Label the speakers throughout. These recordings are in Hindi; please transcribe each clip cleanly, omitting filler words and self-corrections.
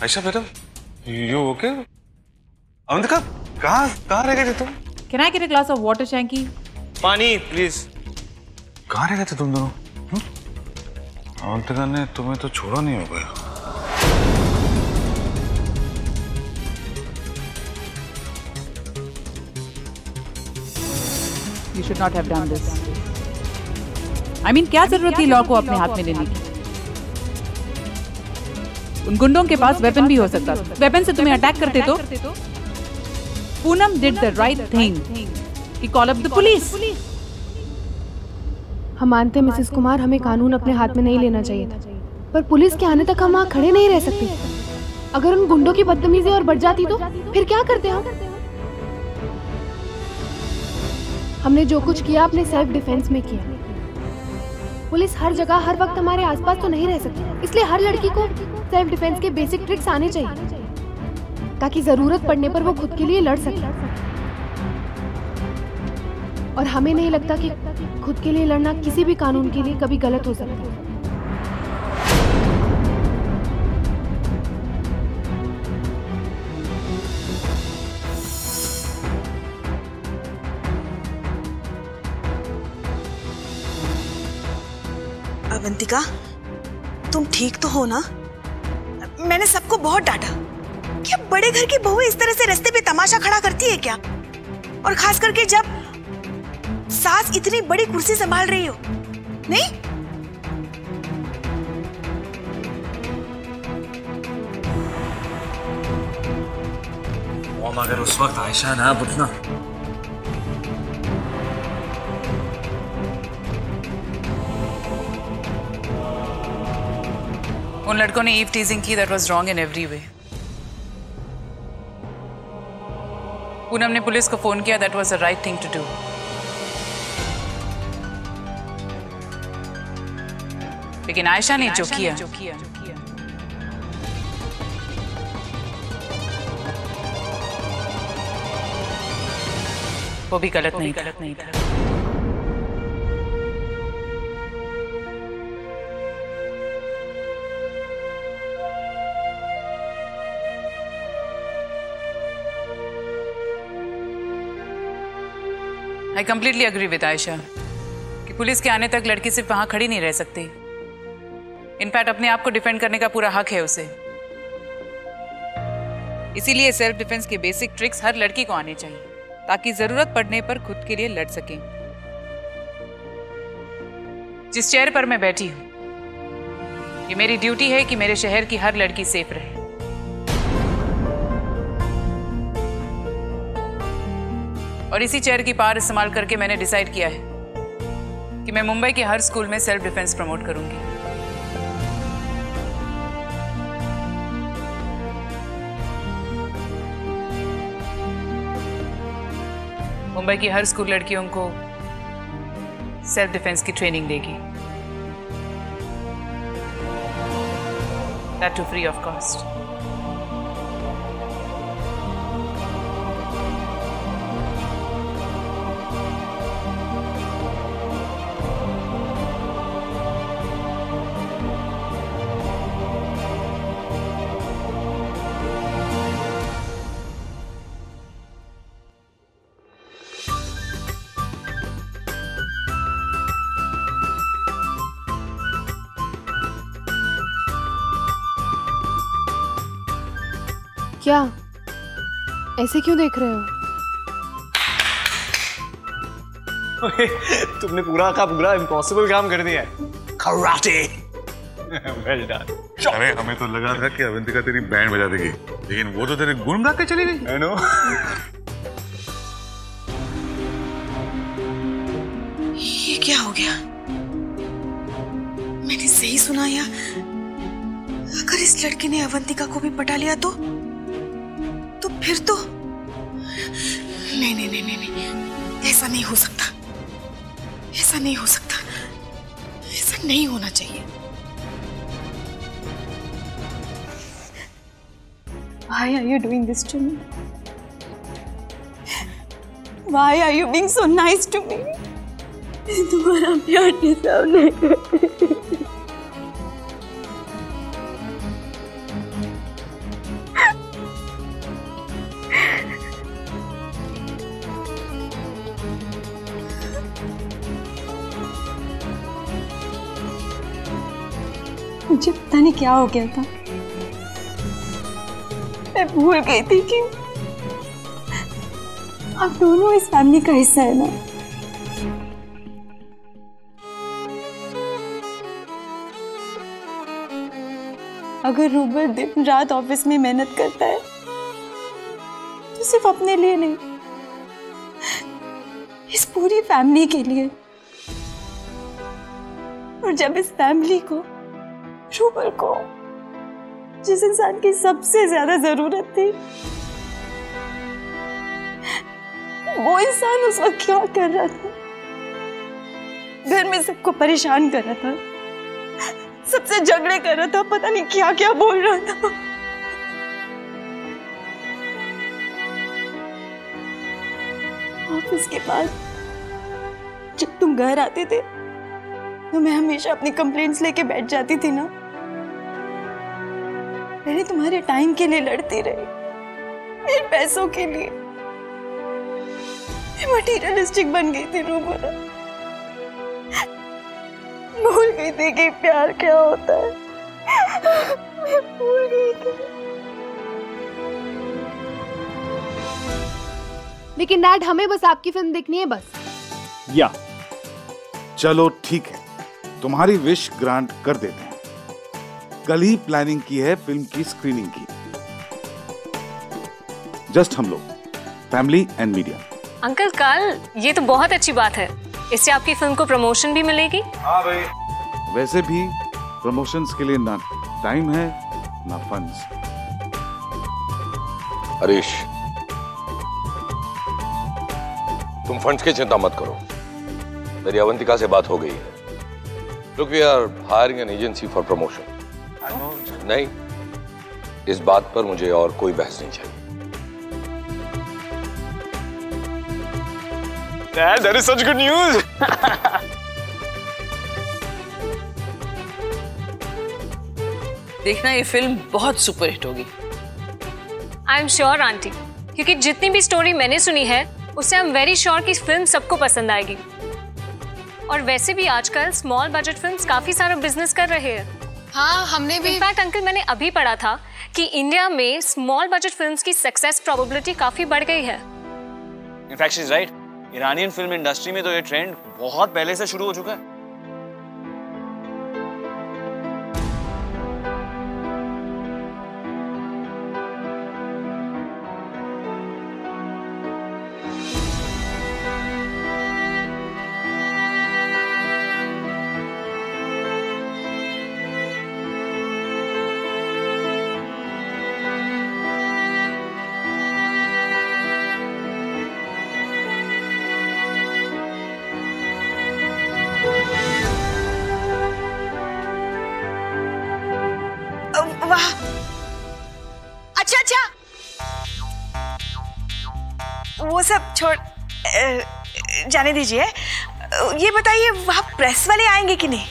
Speaker 1: आयशा बेटा, यू ओके? अवंतिका, कहाँ रह गए थे तुम?
Speaker 2: Can I get a glass of water, Shanky?
Speaker 3: पानी प्लीज।
Speaker 1: कहाँ रह गए थे तुम दोनों? अवंतिका ने तुम्हें तो छोड़ा नहीं होगा।
Speaker 2: You should not have done this. I mean, क्या जरूरत थी लॉ को अपने हाथ में लेने की? उन गुंडों के पास वेपन भी हो सकता था। वेपन से तुम्हें अटैक करते तो Poonam did the right thing. He called up the police.
Speaker 4: हम मानते हैं मिसेस कुमार, हमें कानून अपने हाथ में नहीं लेना चाहिए था, पर पुलिस के आने तक हम वहाँ खड़े नहीं रह सकते। अगर उन गुंडों की बदतमीजी और बढ़ जाती तो फिर क्या करते हम? हमने जो कुछ किया अपने सेल्फ डिफेंस में किया। पुलिस हर जगह हर वक्त हमारे आसपास तो नहीं रह सकती, इसलिए हर लड़की को सेल्फ डिफेंस के बेसिक ट्रिक्स आने चाहिए ताकि जरूरत पड़ने पर वो खुद के लिए लड़ सके। और हमें नहीं लगता कि खुद के लिए लड़ना किसी भी कानून के लिए कभी गलत हो सकता है।
Speaker 5: अवंतिका, तुम ठीक तो हो ना? मैंने सबको बहुत डांटा। क्या बड़े घर की बहू इस तरह से रास्ते पे तमाशा खड़ा करती है क्या? और खास करके जब सास इतनी बड़ी कुर्सी संभाल रही हो, नहीं?
Speaker 3: मॉम, अगर उस वक्त आयशा ना बुतना।
Speaker 2: उन लड़कों ने ईव टीजिंग की, that was wrong in every way. Poonam ने पुलिस को फोन किया, that was the right thing to do. लेकिन आयशा ने जो किया वो भी गलत नहीं था। I completely agree with Ayesha कि पुलिस के आने तक लड़की सिर्फ वहां खड़ी नहीं रह सकती। इनफैक्ट अपने आप को डिफेंड करने का पूरा हक है उसे। इसीलिए सेल्फ डिफेंस के बेसिक ट्रिक्स हर लड़की को आने चाहिए ताकि जरूरत पड़ने पर खुद के लिए लड़ सके। जिस चेयर पर मैं बैठी हूं, ये मेरी ड्यूटी है कि मेरे शहर की हर लड़की सेफ रहे। और इसी चेयर की पावर इस्तेमाल करके मैंने डिसाइड किया है कि मैं मुंबई के हर स्कूल में सेल्फ डिफेंस प्रमोट करूंगी। मुंबई की हर स्कूल लड़कियों को सेल्फ डिफेंस की ट्रेनिंग देगी, that too free of cost.
Speaker 4: क्या ऐसे क्यों देख रहे हो?
Speaker 3: तुमने पूरा का पूरा इम्पॉसिबल काम कर दिया है। कराटे। Well done.
Speaker 1: अरे हमें तो लगा था कि अवंतिका तेरी बैंड बजा देगी, लेकिन वो तो तेरे गुण गा के चली गई।
Speaker 3: I know.
Speaker 5: ये क्या हो गया? मैंने सही सुना या अगर इस लड़के ने अवंतिका को भी पटा लिया तो फिर तो नहीं, ऐसा नहीं हो सकता, ऐसा नहीं हो सकता, ऐसा नहीं होना चाहिए।
Speaker 6: Why are you doing this to me? Why are you being so nice to me? तुम्हारा प्यार डिजर्व नहीं करते। मुझे पता नहीं क्या हो गया था, मैं भूल गई थी कि आप दोनों इस फैमिली का हिस्सा है ना। अगर रूबल दिन रात ऑफिस में मेहनत करता है तो सिर्फ अपने लिए नहीं, इस पूरी फैमिली के लिए। और जब इस फैमिली को, रूबल को, जिस इंसान की सबसे ज्यादा जरूरत थी, वो इंसान उस वक्त क्या कर रहा था? घर में सबको परेशान कर रहा था, सबसे झगड़े कर रहा था, पता नहीं क्या क्या बोल रहा था। ऑफिस के बाद जब तुम घर आते थे तो मैं हमेशा अपनी कंप्लेंट्स लेके बैठ जाती थी ना। मैंने तुम्हारे टाइम के लिए लड़ती रही, मेरे पैसों के लिए। मैं मटीरियलिस्टिक बन गई थी रूबल, भूल गई थी कि प्यार क्या होता है। मैं भूल गई थी।
Speaker 4: लेकिन डैड, हमें बस आपकी फिल्म देखनी है, बस।
Speaker 7: या चलो ठीक है, तुम्हारी विश ग्रांट कर देते हैं। कल ही प्लानिंग की है फिल्म की स्क्रीनिंग की, जस्ट हम लोग, फैमिली एंड मीडिया।
Speaker 8: अंकल कल, ये तो बहुत अच्छी बात है, इससे आपकी फिल्म को प्रमोशन भी मिलेगी।
Speaker 7: हाँ भाई, वैसे भी प्रमोशंस के लिए ना टाइम है ना फंड्स।
Speaker 9: हरीश, तुम फंड्स की चिंता मत करो, मेरी अवंतिका से बात हो गई है। Look, we are hiring an agency for promotion. नहीं, इस बात पर मुझे और कोई बहस नहीं चाहिए।
Speaker 3: Dad, that is such good news.
Speaker 10: देखना, ये फिल्म बहुत सुपरहिट होगी।
Speaker 8: आई एम श्योर आंटी, क्योंकि जितनी भी स्टोरी मैंने सुनी है उससे आई एम वेरी श्योर कि फिल्म सबको पसंद आएगी। और वैसे भी आजकल स्मॉल बजट फिल्म्स काफी सारा बिजनेस कर रहे हैं।
Speaker 2: हाँ, हमने भी।
Speaker 8: इनफैक्ट अंकल, मैंने अभी पढ़ा था कि इंडिया में स्मॉल बजट फिल्म्स की सक्सेस प्रोबेबिलिटी काफी बढ़ गई है।
Speaker 3: In fact she is right, Iranian film industry में तो ये ट्रेंड बहुत पहले से शुरू हो चुका है।
Speaker 5: वाह, अच्छा अच्छा, वो सब छोड़, जाने दीजिए। ये बताइए, वहाँ प्रेस वाले आएंगे कि नहीं?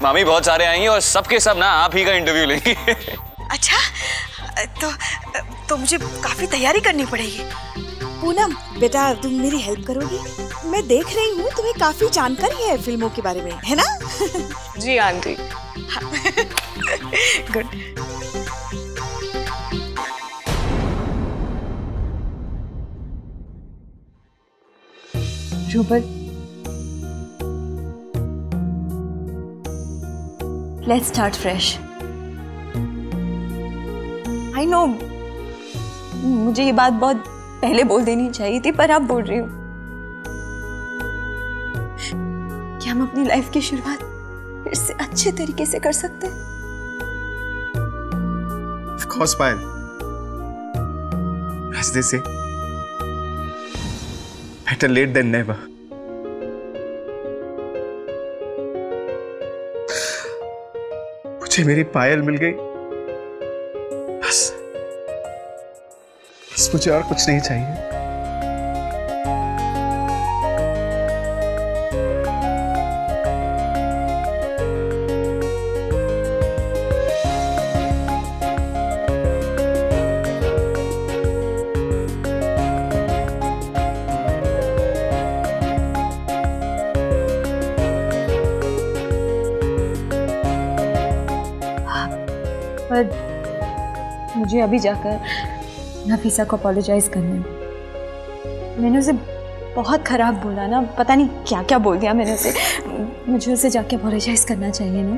Speaker 3: मामी बहुत सारे आएंगे और सबके सब ना आप ही का इंटरव्यू लेंगे।
Speaker 5: अच्छा, तो मुझे काफी तैयारी करनी पड़ेगी।
Speaker 11: पूनम बेटा, तुम मेरी हेल्प करोगी? मैं देख रही हूँ तुम्हें काफी जानकारी है फिल्मों के बारे में, है ना?
Speaker 8: जी aunty.
Speaker 5: Good.
Speaker 6: Rubal, let's start fresh. I know, मुझे ये बात बहुत पहले बोल देनी चाहिए थी, पर आप बोल रही हो कि हम अपनी लाइफ की शुरुआत फिर से अच्छे तरीके से कर सकते हैं।
Speaker 3: Of course, Payal. As they say, better late than never. मुझे मेरी पायल मिल गई, बस मुझे और कुछ नहीं चाहिए।
Speaker 6: पर मुझे अभी जाकर नफीसा को अपोलोजाइज करना है। मैंने उसे बहुत खराब बोला ना, पता नहीं क्या क्या बोल दिया मैंने उसे। मुझे उसे जाके अपोलोजाइज करना चाहिए ना।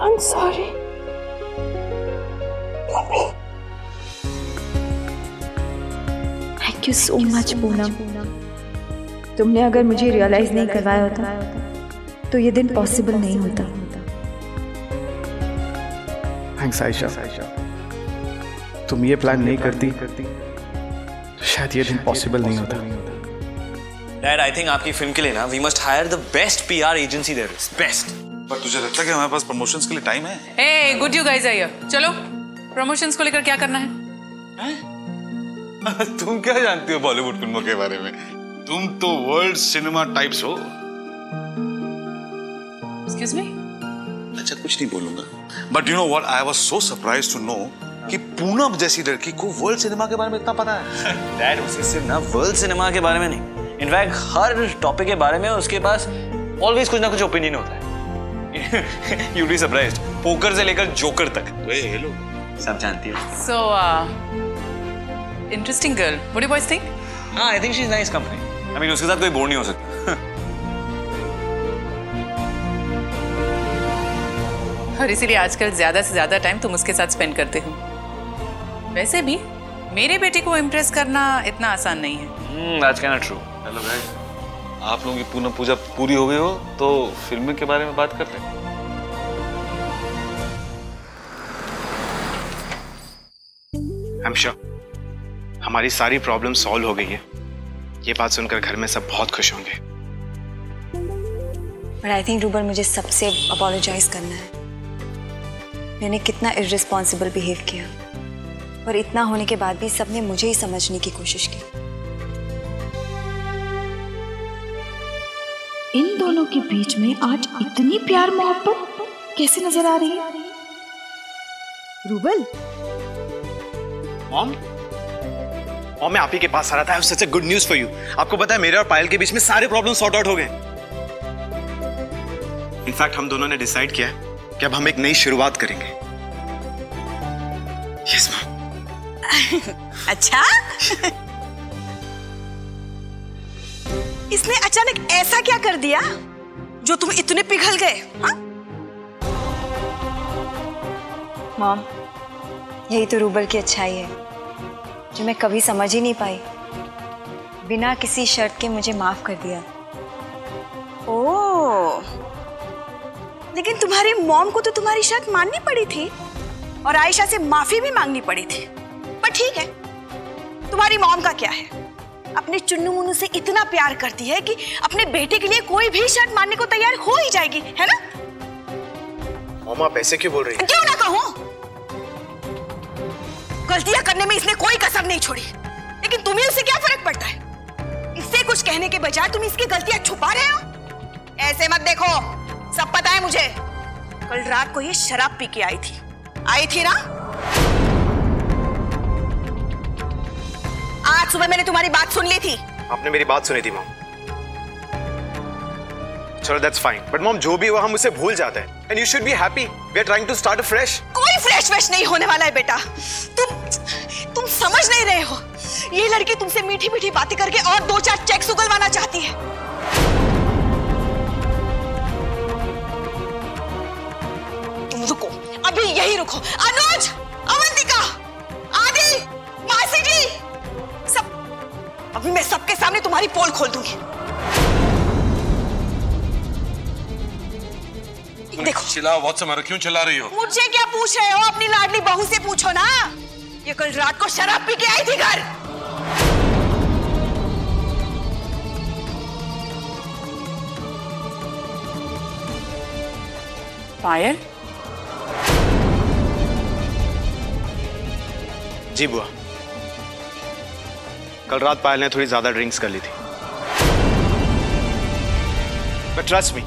Speaker 6: I'm sorry. Thank you so much Poonam. तुमने अगर मुझे रियलाइज नहीं करवाया होता तो ये दिन पॉसिबल नहीं होता।
Speaker 3: थैंक्स आयशा। तुम ये प्लान नहीं करती तो शायद ये दिन पॉसिबल नहीं होता।
Speaker 12: डैड, आई थिंक आपकी फिल्म के लिए ना we must hire the best PR agency there is. Best.
Speaker 1: पर तुझे लगता है कि हमारे पास प्रमोशंस के लिए टाइम है?
Speaker 2: Ah good you guys are here. चलो प्रमोशंस को लेकर क्या करना है?
Speaker 1: तुम क्या जानती हो बॉलीवुड फिल्मों के बारे में? तुम तो वर्ल्ड सिनेमा टाइप्स हो।
Speaker 2: Excuse me?
Speaker 1: अच्छा कुछ नहीं बोलूंगा, but you know what, I was so surprised to know कि पूनम जैसी लड़की को वर्ल्ड सिनेमा के बारे में इतना पता है।
Speaker 12: डैड, उसे सिर्फ ना वर्ल्ड सिनेमा के बारे में नहीं, इनफैक्ट हर टॉपिक के बारे में उसके पास ऑलवेज कुछ ना कुछ ओपिनियन होता है। You'd be surprised, पोकर से लेकर जोकर तक।
Speaker 1: हेलो,
Speaker 12: सब जानती हो।
Speaker 2: So interesting girl. What do you boys think?
Speaker 12: हाँ, I think she's nice company. I mean, उसके साथ कोई बोर नहीं हो सकता।
Speaker 2: और इसीलिए आजकल ज्यादा से ज्यादा टाइम तुम उसके साथ स्पेंड करते हो। वैसे भी मेरे बेटे को इम्प्रेस करना इतना आसान नहीं है।
Speaker 12: That's kind of true.
Speaker 1: Hello guys, आप लोगों की पूनम पूजा पूरी हो गई हो तो फिल्म के बारे में बात करते हैं।
Speaker 3: I'm sure हमारी सारी प्रॉब्लम सॉल्व हो गई है। ये बात सुनकर घर में सब बहुत खुश होंगे।
Speaker 6: पर आई थिंक रूबल, मुझे सबसे अपोलोजाइज करना है। मैंने कितना इर्रिस्पॉन्सिबल बिहेव किया, और इतना होने के बाद भी सबने मुझे ही समझने की कोशिश की।
Speaker 11: इन दोनों के बीच में आज इतनी प्यार मोहब्बत कैसे नजर आ रही है? रूबल,
Speaker 3: मॉम मैं आप ही के पास आ रहा था। Such a good news for you. आपको पता है मेरे और पायल के बीच में सारे प्रॉब्लम सॉर्ट आउट हो गए। इनफैक्ट हम दोनों ने डिसाइड किया है कि अब हम एक नई शुरुआत करेंगे। Yes mom.
Speaker 5: अच्छा? इसने अचानक ऐसा क्या कर दिया जो तुम इतने पिघल गए?
Speaker 6: मॉम, यही तो रूबल की अच्छाई है जो मैं कभी समझ ही नहीं पाई। बिना किसी शर्त के मुझे माफ कर दिया।
Speaker 5: ओह, लेकिन तुम्हारी मॉम को तो तुम्हारी शर्त माननी पड़ी थी और आयशा से माफी भी मांगनी पड़ी थी। पर ठीक है, तुम्हारी मॉम का क्या है, अपने चुन्नू मुन्नू से इतना प्यार करती है कि अपने बेटे के लिए कोई भी शर्त मानने को तैयार हो ही जाएगी, है ना?
Speaker 3: मॉम आप ऐसे क्यों बोल रही हैं?
Speaker 5: क्यों ना कहूं? गलतियां करने में इसने कोई कसर नहीं छोड़ी, लेकिन तुम्हें उससे क्या फर्क पड़ता है? इससे कुछ कहने के बजाय तुम इसकी गलतियां छुपा रहे हो। ऐसे मत देखो, सब पता है मुझे। कल रात को ये शराब पी के आई थी ना? आज सुबह मैंने तुम्हारी बात सुन ली थी।
Speaker 3: आपने मेरी बात सुनी थी मॉम। चलो दैट्स फाइन, बट मॉम जो भी हुआ हम उसे भूल जाते हैं। And you should be happy, we are trying to start fresh.
Speaker 5: कोई फ्रेश नहीं होने वाला है बेटा। तुम समझ नहीं रहे हो। ये लड़की तुमसे मीठी मीठी बातें करके और 2-4 चेक्स उगलवाना चाहती है। तुम रुको, अभी यही रुको। अनुज, अवंतिका, आदि, मासी जी, सब अभी मैं सबके सामने तुम्हारी पोल खोल दूंगी। देखो,
Speaker 1: चिल्लाओ, व्हाट्स द मैटर? क्यों चिल्ला रही हो?
Speaker 5: मुझे क्या पूछ रहे हो? अपनी लाडली बहू से पूछो ना। ये कल रात को शराब पी के आई थी घर।
Speaker 2: पायल?
Speaker 3: जी बुआ, कल रात पायल ने थोड़ी ज्यादा ड्रिंक्स कर ली थी। बट ट्रस्ट मी,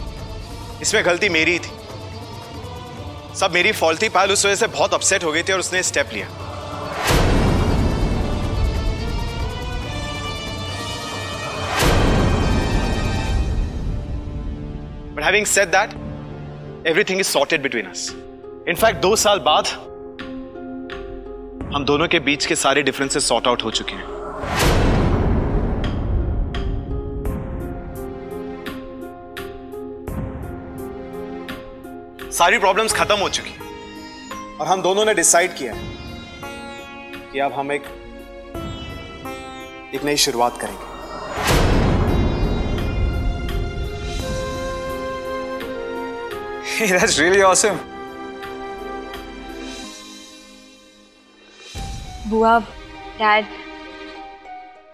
Speaker 3: इसमें गलती मेरी ही थी। सब मेरी फॉल्ट थी। पायल उस वजह से बहुत अपसेट हो गई थी और उसने स्टेप लिया। Having said that, everything is sorted between us. In fact, 2 साल बाद हम दोनों के बीच के सारे डिफरेंसेस सॉर्ट आउट हो चुके हैं। सारी प्रॉब्लम्स खत्म हो चुकी हैं और हम दोनों ने डिसाइड किया है कि अब हम एक नई शुरुआत करेंगे।
Speaker 12: Hey, that's really awesome.
Speaker 6: बुआ, डैड,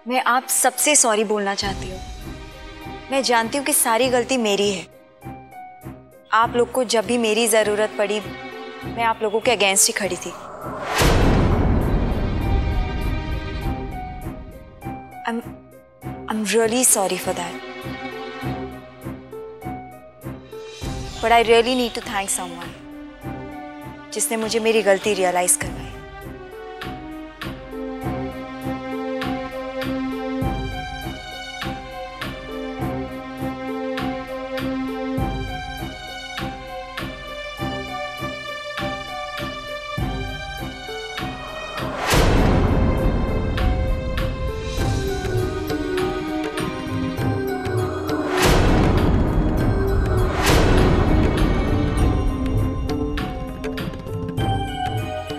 Speaker 6: मैं आप सबसे सॉरी बोलना चाहती हूँ। मैं जानती हूँ कि सारी गलती मेरी है। आप लोग को जब भी मेरी जरूरत पड़ी, मैं आप लोगों के अगेंस्ट ही खड़ी थी। I'm really sorry for that. But I really need to thank someone जिसने मुझे मेरी गलती रियलाइज करवाई।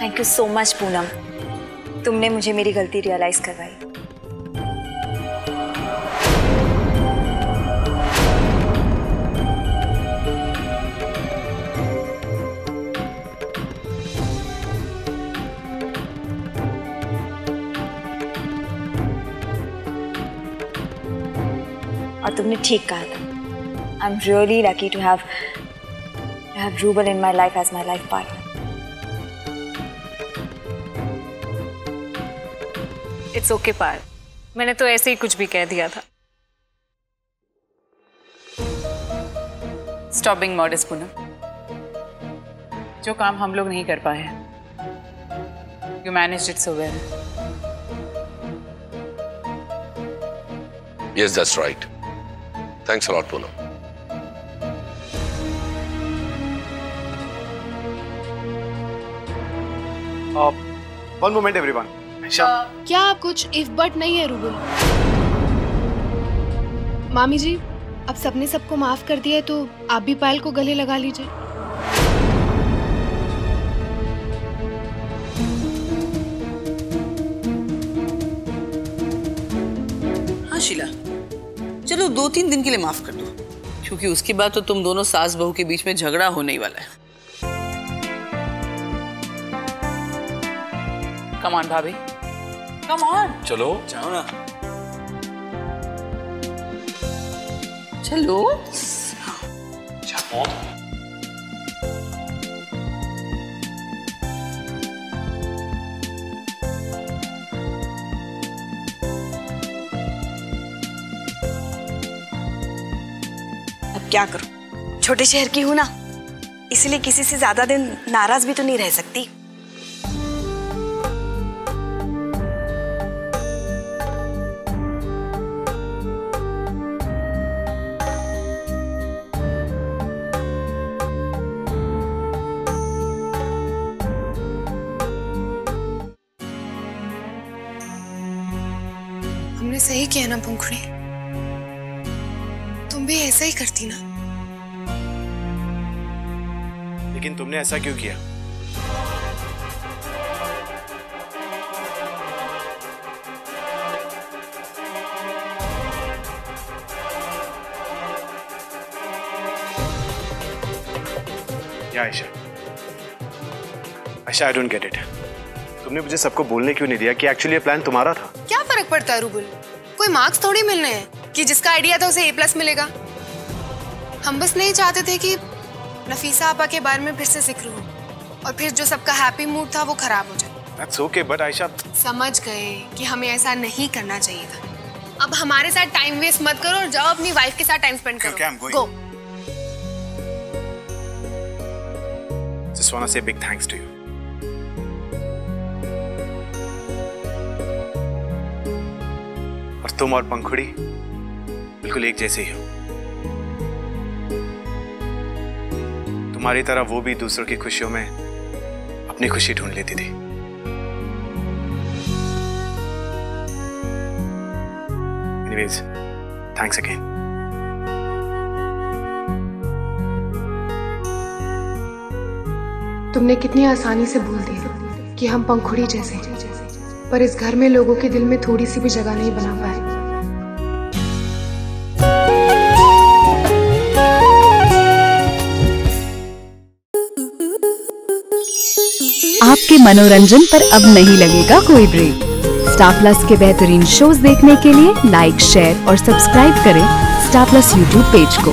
Speaker 6: Thank you so much Poonam, तुमने मुझे मेरी गलती रियलाइज करवाई। और तुमने ठीक कहा था। I am really lucky to have Rubal in my life as my life partner.
Speaker 8: It's okay पार, मैंने तो ऐसे ही कुछ भी कह दिया था।
Speaker 2: Stop being modest Poonam. जो काम हम लोग नहीं कर पाए, you managed it so well.
Speaker 9: Yes, that's right. Thanks a lot, Poonam.
Speaker 3: One moment, everyone.
Speaker 4: क्या आप कुछ इफ बट नहीं है रूबल? मामी जी, अब सबने सबको माफ कर दिया है तो आप भी पायल को गले लगा लीजिए।
Speaker 10: हाँ शीला, चलो 2-3 दिन के लिए माफ कर दो, क्योंकि उसके बाद तो तुम दोनों सास बहू के बीच में झगड़ा होने ही वाला है।
Speaker 2: कम ऑन भाभी, कम ऑन।
Speaker 12: चलो जाओ ना।
Speaker 10: चलो
Speaker 12: जाओ।
Speaker 5: अब क्या करूं? छोटे शहर की हूं ना, इसलिए किसी से ज्यादा दिन नाराज भी तो नहीं रह सकती।
Speaker 4: हमने सही किया ना पंखुड़ी, तुम भी ऐसा ही करती ना।
Speaker 3: लेकिन तुमने ऐसा क्यों किया? क्या Ayesha? Ayesha, I don't get it. तुमने मुझे सबको बोलने क्यों नहीं दिया कि एक्चुअली ये प्लान तुम्हारा था?
Speaker 4: क्या फर्क पड़ता है रूबल, कोई मार्क्स थोड़ी मिलने हैं कि जिसका आइडिया था उसे A+ मिलेगा। हम बस नहीं चाहते थे कि नफीसा आपा के बारे में फिर से जिक्र हो और फिर जो सबका हैप्पी मूड था वो खराब हो जाए।
Speaker 3: That's okay, but आयशा,
Speaker 4: समझ गए कि हमें ऐसा नहीं करना चाहिए था। अब हमारे साथ टाइम वेस्ट मत करो और जाओ अपनी वाइफ के साथ टाइम स्पेंड करो।
Speaker 3: Okay, I'm going.
Speaker 4: Go.
Speaker 3: Just wanna say big thanks to you. और तुम और पंखुड़ी बिल्कुल एक जैसे ही हो। तुम्हारी तरह वो भी दूसरों की खुशियों में अपनी खुशी ढूंढ लेती थी। Anyways, thanks again.
Speaker 4: तुमने कितनी आसानी से बोल दिया कि हम पंखुड़ी जैसे हैं, पर इस घर में लोगों के दिल में थोड़ी सी भी जगह नहीं बना पाए।
Speaker 13: आपके मनोरंजन पर अब नहीं लगेगा कोई ब्रेक। स्टार प्लस के बेहतरीन शोज देखने के लिए लाइक, शेयर और सब्सक्राइब करें स्टार प्लस यूट्यूब पेज को।